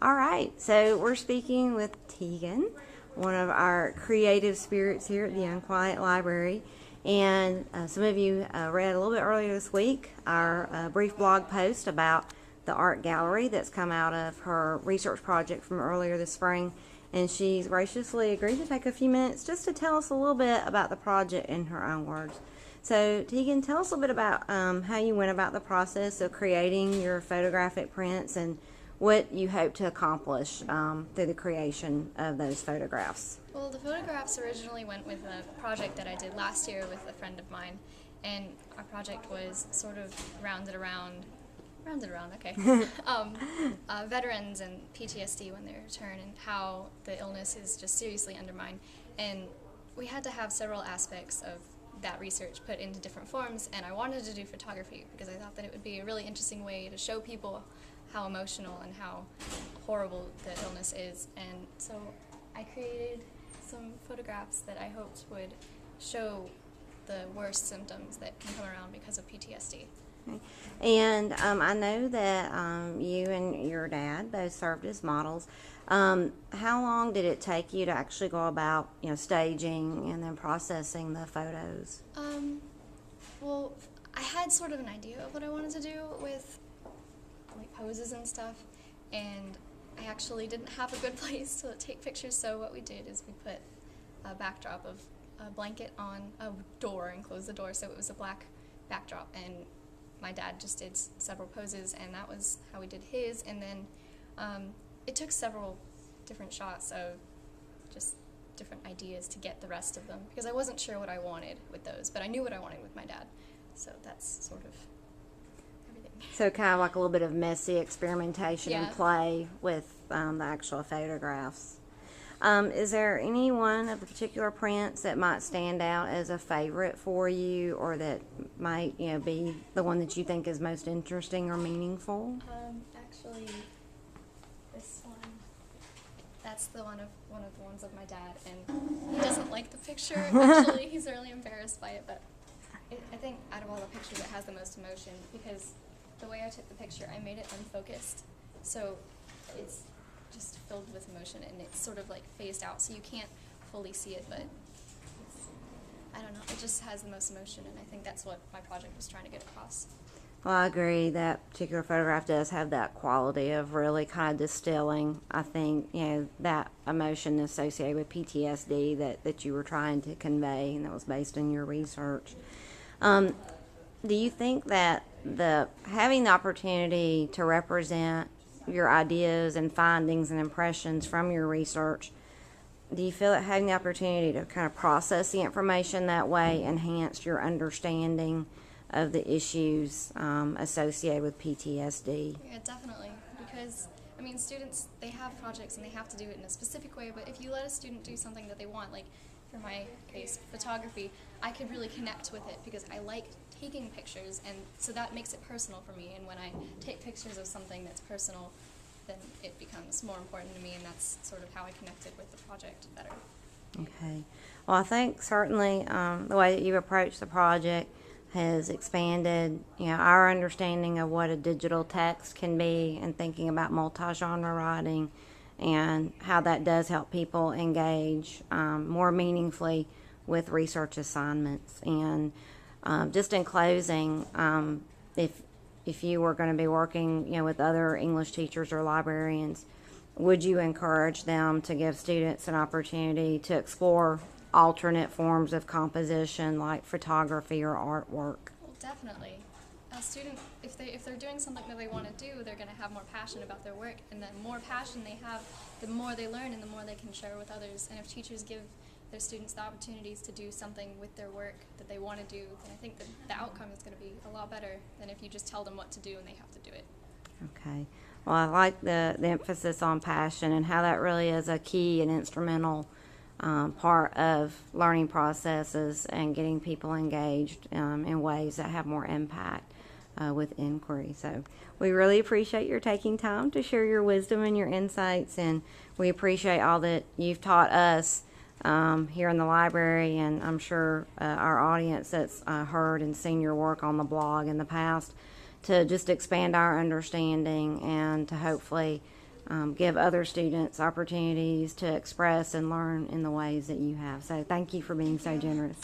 All right, so we're speaking with Tegan, one of our creative spirits here at the Unquiet Library. And some of you read a little bit earlier this week our brief blog post about the art gallery that's come out of her research project from earlier this spring. And she's graciously agreed to take a few minutes just to tell us a little bit about the project in her own words. So, Tegan, tell us a little bit about how you went about the process of creating your photographic prints and what you hope to accomplish through the creation of those photographs. Well, the photographs originally went with a project that I did last year with a friend of mine, and our project was sort of rounded around, okay, veterans and PTSD when they return and how the illness is just seriously undermined. And we had to have several aspects of that research put into different forms, and I wanted to do photography because I thought that it would be a really interesting way to show people how emotional and how horrible the illness is. And so I created some photographs that I hoped would show the worst symptoms that can come around because of PTSD. Okay. And I know that you and your dad both served as models. How long did it take you to actually go about, staging and then processing the photos? Well, I had sort of an idea of what I wanted to do with poses and stuff, and I actually didn't have a good place to take pictures, so what we did is we put a backdrop of a blanket on a door and closed the door so it was a black backdrop, and my dad just did several poses, and that was how we did his. And then it took several different shots of just different ideas to get the rest of them, because I wasn't sure what I wanted with those, but I knew what I wanted with my dad, so that's sort of everything. So kind of like a little bit of messy experimentation Yeah. and play with the actual photographs. Is there any one of the particular prints that might stand out as a favorite for you, or that might, be the one that you think is most interesting or meaningful? Actually, this one, that's one of the ones of my dad, and he doesn't like the picture. Actually, he's really embarrassed by it, but I think out of all the pictures, it has the most emotion, because the way I took the picture, I made it unfocused, so it's just filled with emotion, and it's sort of phased out, so you can't fully see it, but I don't know, it just has the most emotion, and I think that's what my project was trying to get across. Well, I agree. That particular photograph does have that quality of really kind of distilling, I think, that emotion associated with PTSD that you were trying to convey, and that was based on your research. Do you think that having the opportunity to represent your ideas and findings and impressions from your research, do you feel that having the opportunity to kind of process the information that way enhanced your understanding of the issues associated with PTSD? Yeah, definitely, because students, they have projects and they have to do it in a specific way, but if you let a student do something that they want, like for my case, photography, I could really connect with it because I like taking pictures, and so that makes it personal for me, and when I take pictures of something that's personal, then it becomes more important to me, and that's sort of how I connected with the project better. Okay. Well, I think certainly the way that you approach the project has expanded, our understanding of what a digital text can be, and thinking about multi-genre writing and how that does help people engage more meaningfully with research assignments. And just in closing, if you were going to be working, with other English teachers or librarians, would you encourage them to give students an opportunity to explore alternate forms of composition like photography or artwork? Well, definitely. A student, if they're doing something that they want to do, they're going to have more passion about their work, and the more passion they have, the more they learn and the more they can share with others. And if teachers give their students the opportunities to do something with their work that they want to do, then I think that the outcome is going to be a lot better than if you just tell them what to do and they have to do it. Okay. Well, I like the emphasis on passion and how that really is a key and instrumental part of learning processes and getting people engaged in ways that have more impact with inquiry. So we really appreciate your taking time to share your wisdom and your insights, and we appreciate all that you've taught us here in the library, and I'm sure our audience that's heard and seen your work on the blog in the past, to just expand our understanding and to hopefully give other students opportunities to express and learn in the ways that you have. So thank you for being so generous.